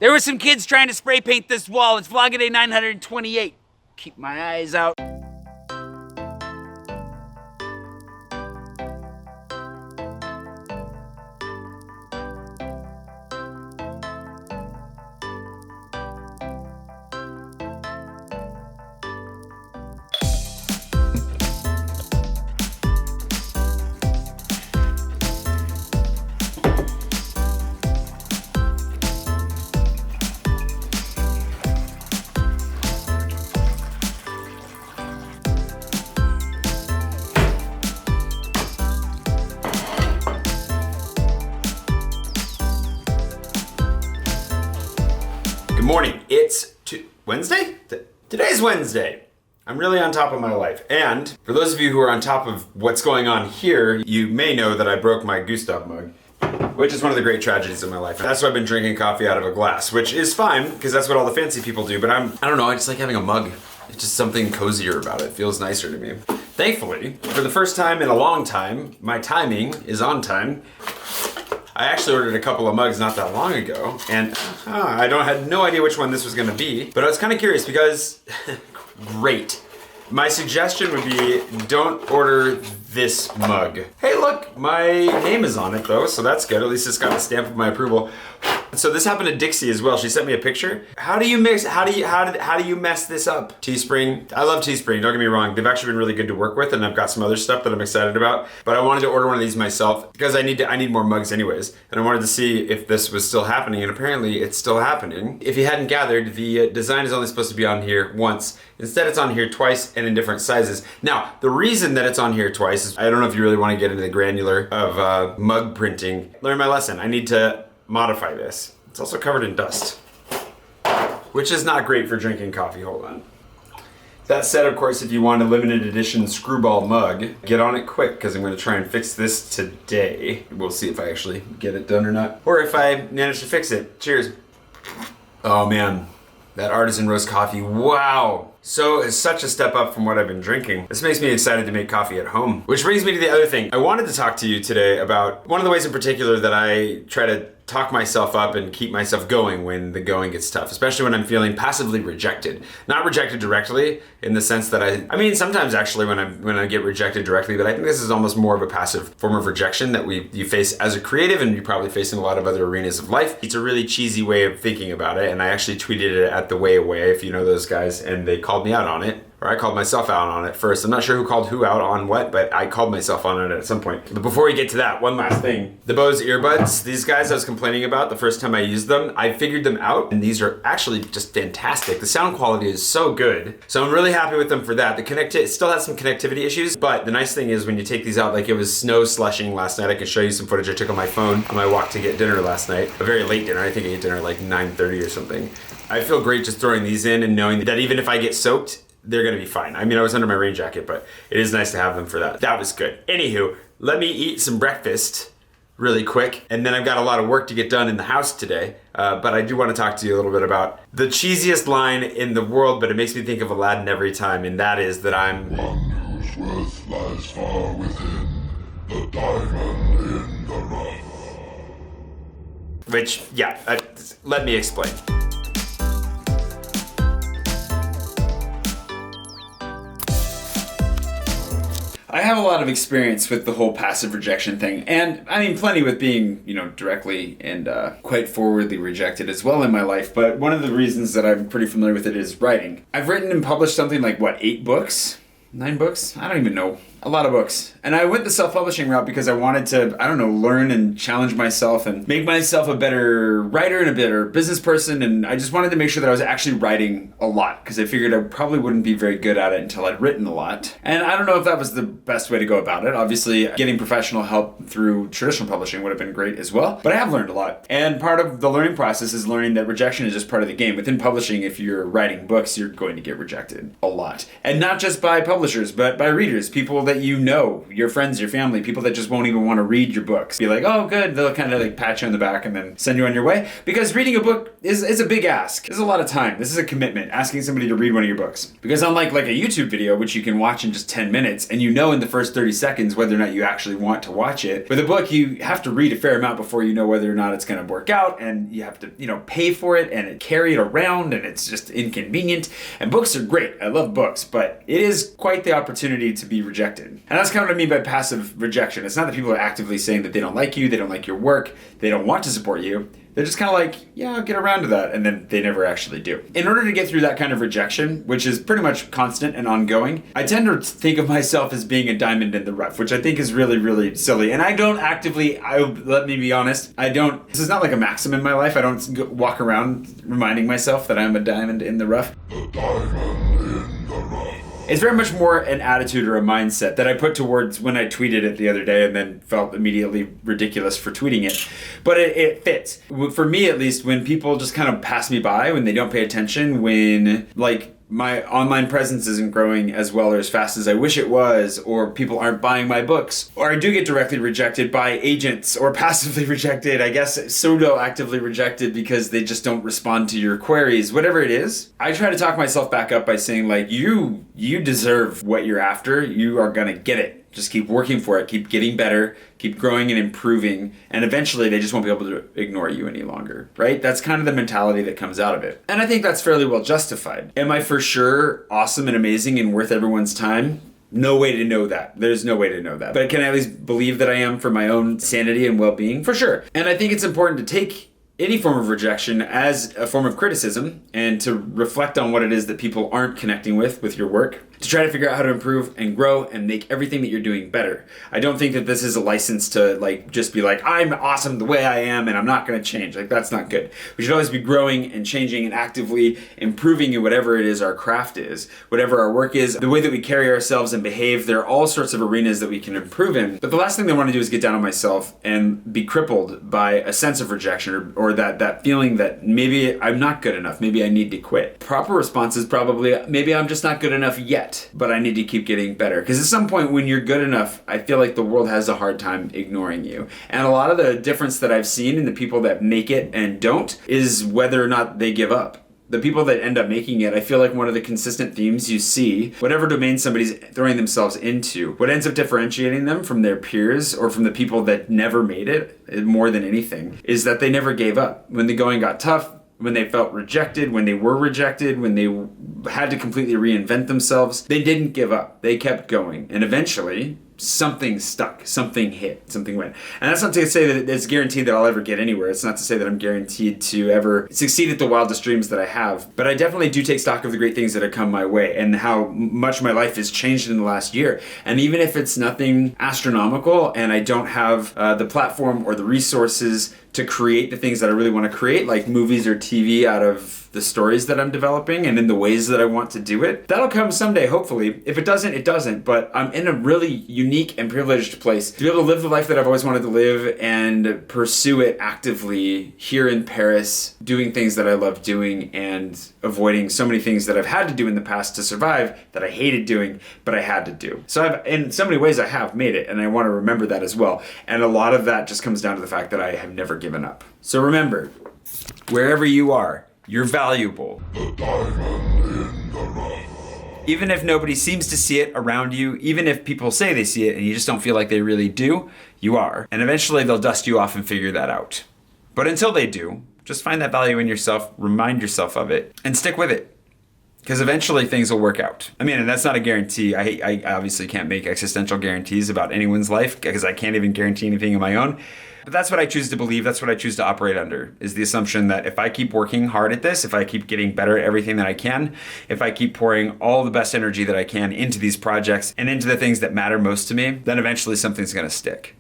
There were some kids trying to spray paint this wall. It's Vlogger 928. Keep my eyes out. Good morning. It's Wednesday? Today's Wednesday. I'm really on top of my life. And for those of you who are on top of what's going on here, you may know that I broke my Gustav mug, which is one of the great tragedies of my life. That's why I've been drinking coffee out of a glass, which is fine because that's what all the fancy people do. But I don't know, I just like having a mug. It's just something cozier about it. It feels nicer to me. Thankfully, for the first time in a long time, my timing is on time. I actually ordered a couple of mugs not that long ago, and I had no idea which one this was gonna be, but I was kind of curious because, great. My suggestion would be don't order this mug. Hey look, my name is on it though, so that's good. At least it's got the stamp of my approval. So this happened to Dixie as well. She sent me a picture. How do you mess this up? Teespring. I love Teespring, don't get me wrong. They've actually been really good to work with, and I've got some other stuff that I'm excited about. But I wanted to order one of these myself because I need more mugs anyways. And I wanted to see if this was still happening, and apparently it's still happening. If you hadn't gathered, the design is only supposed to be on here once. Instead it's on here twice and in different sizes. Now, the reason that it's on here twice is, I don't know if you really want to get into the granular of mug printing. Learn my lesson. I need to modify this. It's also covered in dust, which is not great for drinking coffee. Hold on. That said, of course, if you want a limited edition screwball mug, get on it quick because I'm going to try and fix this today. We'll see if I actually get it done or not, or if I manage to fix it. Cheers. Oh man, that artisan roast coffee, wow. So it's such a step up from what I've been drinking. This makes me excited to make coffee at home. Which brings me to the other thing. I wanted to talk to you today about one of the ways in particular that I try to talk myself up and keep myself going when the going gets tough, especially when I'm feeling passively rejected. Not rejected directly in the sense that I mean sometimes actually when I get rejected directly, but I think this is almost more of a passive form of rejection that you face as a creative, and you probably face in a lot of other arenas of life. It's a really cheesy way of thinking about it, and I actually tweeted it at The Way Away, if you know those guys, and they called me out on it. Or I called myself out on it first. I'm not sure who called who out on what, but I called myself on it at some point. But before we get to that, one last thing. The Bose earbuds, these guys I was complaining about the first time I used them, I figured them out, and these are actually just fantastic. The sound quality is so good. So I'm really happy with them for that. It still has some connectivity issues, but the nice thing is when you take these out, like it was snow slushing last night. I can show you some footage I took on my phone on my walk to get dinner last night. A very late dinner. I think I ate dinner at like 9:30 or something. I feel great just throwing these in and knowing that even if I get soaked, they're gonna be fine. I mean, I was under my rain jacket, but it is nice to have them for that. That was good. Anywho, let me eat some breakfast really quick, and then I've got a lot of work to get done in the house today, but I do want to talk to you a little bit about the cheesiest line in the world, but it makes me think of Aladdin every time, and that is that I'm one whose worth lies far within the diamond in the rough. Which, yeah, let me explain. I have a lot of experience with the whole passive rejection thing, and I mean plenty with being, directly and quite forwardly rejected as well in my life, but one of the reasons that I'm pretty familiar with it is writing. I've written and published something like, 8 books? 9 books? I don't even know. A lot of books. And I went the self-publishing route because I wanted to, learn and challenge myself and make myself a better writer and a better business person. And I just wanted to make sure that I was actually writing a lot because I figured I probably wouldn't be very good at it until I'd written a lot. And I don't know if that was the best way to go about it. Obviously, getting professional help through traditional publishing would have been great as well. But I have learned a lot. And part of the learning process is learning that rejection is just part of the game. Within publishing, if you're writing books, you're going to get rejected a lot. And not just by publishers. publishers, but by readers, people that you know, your friends, your family, people that just won't even want to read your books. Be like, oh, good. They'll kind of like pat you on the back and then send you on your way. Because reading a book is a big ask. This is a lot of time. This is a commitment, asking somebody to read one of your books. Because unlike like a YouTube video, which you can watch in just 10 minutes, and you know in the first 30 seconds whether or not you actually want to watch it, with a book, you have to read a fair amount before you know whether or not it's going to work out, and you have to, pay for it and carry it around, and it's just inconvenient. And books are great. I love books, but it is quite the opportunity to be rejected. And that's kind of what I mean by passive rejection. It's not that people are actively saying that they don't like you, they don't like your work, they don't want to support you. They're just kind of like, yeah, I'll get around to that, and then they never actually do. In order to get through that kind of rejection, which is pretty much constant and ongoing, I tend to think of myself as being a diamond in the rough, which I think is really, really silly. And I don't actively, let me be honest, this is not like a maxim in my life. I don't walk around reminding myself that I'm a diamond in the rough. A diamond in the rough. It's very much more an attitude or a mindset that I put towards when I tweeted it the other day and then felt immediately ridiculous for tweeting it. But it fits. For me, at least, when people just kind of pass me by, when they don't pay attention, when, like, my online presence isn't growing as well or as fast as I wish it was, or people aren't buying my books, or I do get directly rejected by agents, or passively rejected, I guess pseudo-actively rejected because they just don't respond to your queries, whatever it is, I try to talk myself back up by saying, like, you deserve what you're after, you are gonna get it. Just keep working for it, keep getting better, keep growing and improving, and eventually they just won't be able to ignore you any longer, right? That's kind of the mentality that comes out of it. And I think that's fairly well justified. Am I for sure awesome and amazing and worth everyone's time? No way to know that. There's no way to know that. But can I at least believe that I am for my own sanity and well-being? For sure. And I think it's important to take any form of rejection as a form of criticism and to reflect on what it is that people aren't connecting with your work, to try to figure out how to improve and grow and make everything that you're doing better. I don't think that this is a license to just be like, I'm awesome the way I am and I'm not going to change. That's not good. We should always be growing and changing and actively improving in whatever it is our craft is, whatever our work is, the way that we carry ourselves and behave. There are all sorts of arenas that we can improve in. But the last thing that I want to do is get down on myself and be crippled by a sense of rejection or that feeling that maybe I'm not good enough, maybe I need to quit. Proper response is probably, maybe I'm just not good enough yet, but I need to keep getting better. Because at some point when you're good enough, I feel like the world has a hard time ignoring you. And a lot of the difference that I've seen in the people that make it and don't is whether or not they give up. The people that end up making it, I feel like one of the consistent themes you see, whatever domain somebody's throwing themselves into, what ends up differentiating them from their peers or from the people that never made it more than anything, is that they never gave up. When the going got tough, when they felt rejected, when they were rejected, when they had to completely reinvent themselves, they didn't give up. They kept going. And eventually, something stuck, something hit, something went. And that's not to say that it's guaranteed that I'll ever get anywhere. It's not to say that I'm guaranteed to ever succeed at the wildest dreams that I have. But I definitely do take stock of the great things that have come my way and how much my life has changed in the last year. And even if it's nothing astronomical and I don't have the platform or the resources to create the things that I really want to create, like movies or TV out of the stories that I'm developing and in the ways that I want to do it, that'll come someday, hopefully. If it doesn't, it doesn't. But I'm in a really unique and privileged place to be able to live the life that I've always wanted to live and pursue it actively here in Paris, doing things that I love doing and avoiding so many things that I've had to do in the past to survive that I hated doing, but I had to do. So in so many ways I have made it, and I want to remember that as well. And a lot of that just comes down to the fact that I have never given up. So remember, wherever you are, you're valuable. A diamond in the rough. Even if nobody seems to see it around you, even if people say they see it and you just don't feel like they really do, you are. And eventually they'll dust you off and figure that out. But until they do, just find that value in yourself, remind yourself of it, and stick with it. Because eventually things will work out. I mean, and that's not a guarantee. I obviously can't make existential guarantees about anyone's life because I can't even guarantee anything of my own. But that's what I choose to believe. That's what I choose to operate under, is the assumption that if I keep working hard at this, if I keep getting better at everything that I can, if I keep pouring all the best energy that I can into these projects and into the things that matter most to me, then eventually something's going to stick.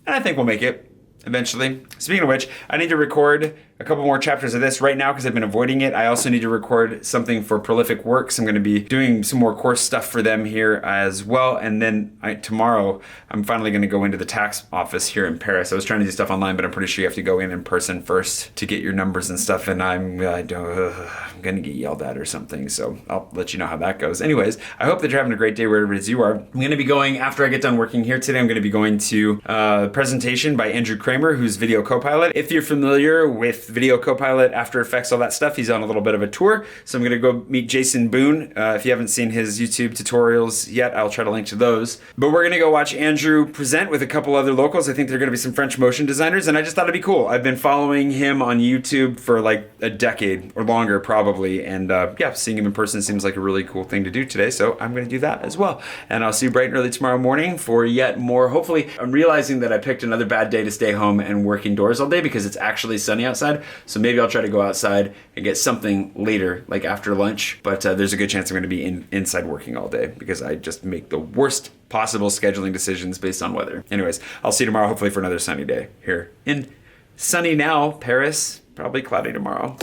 And I think we'll make it. eventually. Speaking of which, I need to record a couple more chapters of this right now because I've been avoiding it. I also need to record something for Prolific Works. I'm going to be doing some more course stuff for them here as well. And then tomorrow, I'm finally going to go into the tax office here in Paris. I was trying to do stuff online, but I'm pretty sure you have to go in person first to get your numbers and stuff. And I'm going to get yelled at or something. So I'll let you know how that goes. Anyways, I hope that you're having a great day wherever it is you are. I'm going to be going, after I get done working here today, I'm going to be going to a presentation by Andrew Kramer, who's Video Copilot. If you're familiar with Video Copilot, After Effects, all that stuff, he's on a little bit of a tour. So I'm going to go meet Jason Boone. If you haven't seen his YouTube tutorials yet, I'll try to link to those. But we're going to go watch Andrew present with a couple other locals. I think they're going to be some French motion designers, and I just thought it'd be cool. I've been following him on YouTube for like a decade or longer probably, and yeah, seeing him in person seems like a really cool thing to do today, so I'm going to do that as well. And I'll see you bright and early tomorrow morning for yet more. Hopefully, I'm realizing that I picked another bad day to stay home and work indoors all day because it's actually sunny outside. So maybe I'll try to go outside and get something later, like after lunch. But there's a good chance I'm going to be inside working all day because I just make the worst possible scheduling decisions based on weather. Anyways, I'll see you tomorrow, hopefully for another sunny day here in sunny now Paris. Probably cloudy tomorrow.